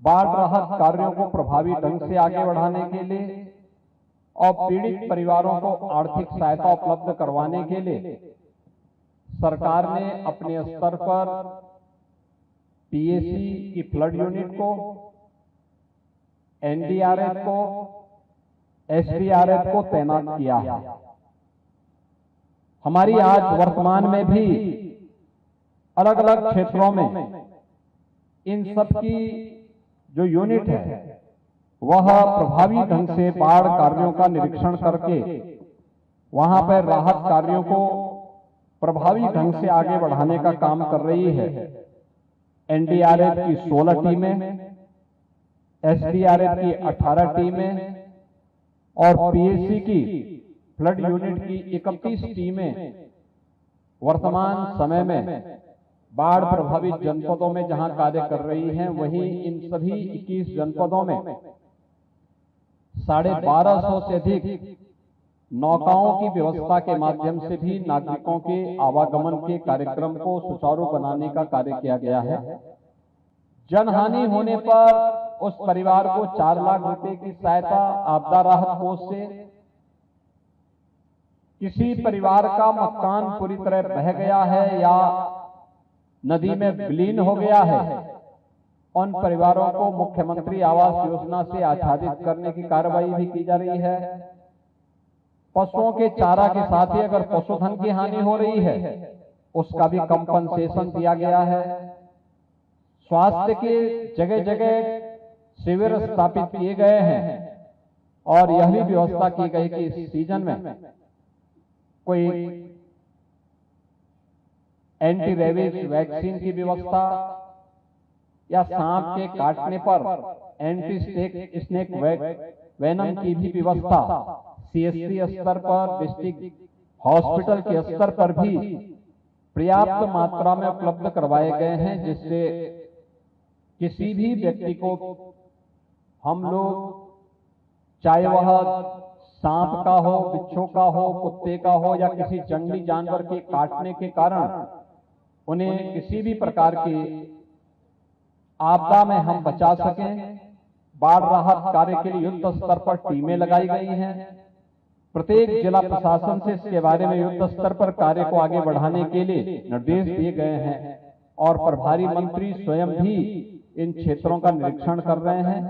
बाढ़ राहत कार्यों को प्रभावी ढंग से आगे बढ़ाने के लिए और पीड़ित परिवारों को आर्थिक सहायता उपलब्ध करवाने के लिए सरकार ने अपने स्तर पर पीएसी की फ्लड यूनिट को, एनडीआरएफ को, एसडीआरएफ को तैनात किया है। हमारी आज वर्तमान में भी अलग अलग क्षेत्रों में इन सब की जो यूनिट है वह प्रभावी ढंग से बाढ़ कार्यों का निरीक्षण करके वहां पर राहत कार्यों को प्रभावी ढंग से आगे बढ़ाने का काम कर रही है। एनडीआरएफ की 16 टीमें, एसडीआरएफ की 18 टीमें और पीएसी की फ्लड यूनिट की 31 टीमें वर्तमान समय में बाढ़ प्रभावित जनपदों में जहां कार्य कर रही हैं, वहीं इन सभी 21 जनपदों में 1250 से अधिक नौकाओं की व्यवस्था के माध्यम से भी नागरिकों के आवागमन के कार्यक्रम को सुचारू बनाने का कार्य किया गया है। जनहानि होने पर उस परिवार को 4 लाख रुपए की सहायता आपदा राहत कोष से, किसी परिवार का मकान पूरी तरह बह गया है या नदी में विलीन हो गया है, उन परिवारों को मुख्यमंत्री आवास योजना से आच्छादित करने की कार्रवाई भी की जा रही है। पशुओं के चारा के साथ ही अगर पशुधन की हानि हो रही है उसका भी कंपनसेशन दिया गया है। स्वास्थ्य के जगह जगह शिविर स्थापित किए गए हैं और यह भी व्यवस्था की गई कि इस सीजन में कोई एंटी रेबीज वैक्सीन की व्यवस्था या सांप के काटने पर एंटी स्नेक वेनम की भी व्यवस्था सीएससी स्तर पर, डिस्ट्रिक्ट हॉस्पिटल के स्तर पर भी पर्याप्त मात्रा में उपलब्ध करवाए गए हैं, जिससे किसी भी व्यक्ति को हम लोग, चाहे वह सांप का हो, बिच्छू का हो, कुत्ते का हो या किसी जंगली जानवर के काटने के कारण उन्हें किसी भी प्रकार की आपदा में हम बचा सकें। बाढ़ राहत कार्य के लिए युद्ध स्तर पर टीमें लगाई गई हैं। प्रत्येक जिला प्रशासन से इसके बारे में युद्ध स्तर पर कार्य को आगे बढ़ाने के लिए निर्देश दिए गए हैं और प्रभारी मंत्री स्वयं भी इन क्षेत्रों का निरीक्षण कर रहे हैं।